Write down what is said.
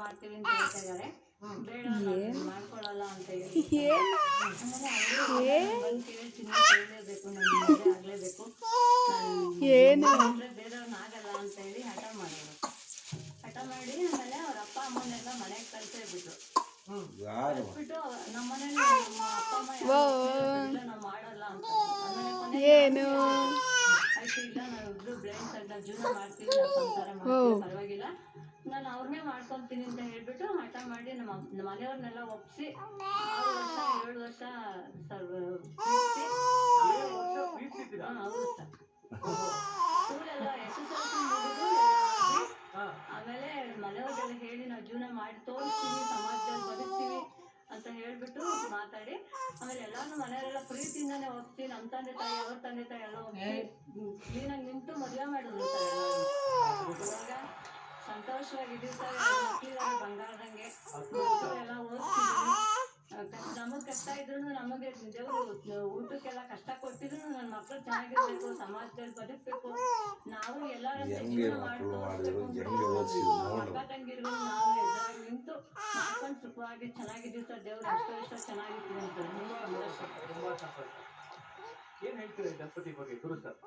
ಮಾಡ್ತೀವಿ ಅಂತ ಹೇಳ್ತಾ ಇದ್ದಾರೆ. ಬೇಡ ನಾನು ಮಾಡ್ಕೊಳಲ್ಲ ಅಂತ ಹೇಳಿ ಕೇಳಲೇಬೇಕು, ನನ್ನ ಮದುವೆ ಆಗಲೇಬೇಕು, ಬೇರೆಯವ್ರನ್ನ ಆಗಲ್ಲ ಅಂತ ಹೇಳಿ ಹಠ ಮಾಡೋರು. ಹಠ ಮಾಡಿ ಆಮೇಲೆ ಅವ್ರ ಅಪ್ಪ ಅಮ್ಮನೆಲ್ಲ ಮನೆಗೆ ಕಳ್ಸೇ ಬಿಟ್ರು. ಕಳ್ಸ್ಬಿಟ್ಟು ನಮ್ಮ ಮನೇಲಿ ನಮ್ಮ ಅಪ್ಪ ಅಮ್ಮ ನಾವು ಮಾಡಲ್ಲ ಅಂತ ಆಯ್ತು, ಇಲ್ಲ ನಾವಿಬ್ರು ಬ್ಲೈಂಡ್ಸ್ ಅಂತ ಜೀವನ ಮಾಡ್ತೀವಿ, ನಾವು ಸಂಸಾರ ಮಾಡ್ತೀವಿ, ಪರವಾಗಿಲ್ಲ, ನಾನು ಅವ್ರನ್ನೇ ಮಾಡ್ಕೊತೀನಿ ಅಂತ ಹೇಳ್ಬಿಟ್ಟು ಹಠ ಮಾಡಿ ನಮ್ಮ ಮನೆಯವ್ರನ್ನೆಲ್ಲ ಒಪ್ಪಿಸಿ 6 ವರ್ಷ 7 ವರ್ಷ ಸ್ಕೂಲೆಲ್ಲ SSLC ಮುಗಿದು ಆಮೇಲೆ ಮನೆಯವ್ರಿಗೆಲ್ಲ ಹೇಳಿ ನಾವು ಜೀವನ ಮಾಡಿ ತೋರಿಸ್ತೀವಿ, ಸಮಾಜದಲ್ಲಿ ಬದುಕ್ತೀವಿ ಅಂತ ಹೇಳ್ಬಿಟ್ಟು ಮಾತಾಡಿ ಆಮೇಲೆ ಎಲ್ಲಾನು ಮನೆಯವರೆಲ್ಲ ಪ್ರೀತಿಯಿಂದಾನೆ ಒಪ್ಸಿ, ನಮ್ಮ ತಂದೆ ತಾಯಿ ಅವ್ರ ತಂದೆ ತಾಯಿ ಎಲ್ಲ ಒಪ್ಸಿ ಕ್ಲೀನಾಗಿ ನಿಂತು ಮದುವೆ ಮಾಡಿದ್ರು. ಇವಾಗ ಸಂತೋಷವಾಗಿದ್ದೀವಿ ಸರ್. ಮಕ್ಕಳಿದ್ದಾರೆ ಬಂಗಾರದಂಗೆ, ಎಲ್ಲ ಓದಿಸಿದ್ರು. ನಮಗೆ ಕಷ್ಟ ಇದ್ರು ನಮಗೆ ದೇವರು ಊಟಕ್ಕೆಲ್ಲ ಕಷ್ಟ ಕೊಟ್ಟಿದ್ರು ನನ್ನ ಮಕ್ಕಳು ಚೆನ್ನಾಗಿರ್ಬೇಕು, ಸಮಾಜದಲ್ಲಿ ಬದುಕಬೇಕು, ನಾವು ಎಲ್ಲರಂತೆ ಜೀವನ ಮಾಡಿ ತೋರಿಸ್ಬೇಕು, ಅಕ್ಕ ತಂಗಿರ್ಗಳು ನಾವು ಎದುರಾಗಿ ನಿಂತು ಮಾಡ್ಕೊಂಡು ಸುಖವಾಗಿ ಚೆನ್ನಾಗಿದ್ದೀವಿ ಸರ್. ದೇವ್ರು ಎಷ್ಟೋ ಚೆನ್ನಾಗಿದ್ದೀವಿ ಅಂತ ಏನ್ ಹೇಳ್ತೀರಾ ಗಣಪತಿ ಬಗ್ಗೆ ಗುರು ಸರ್?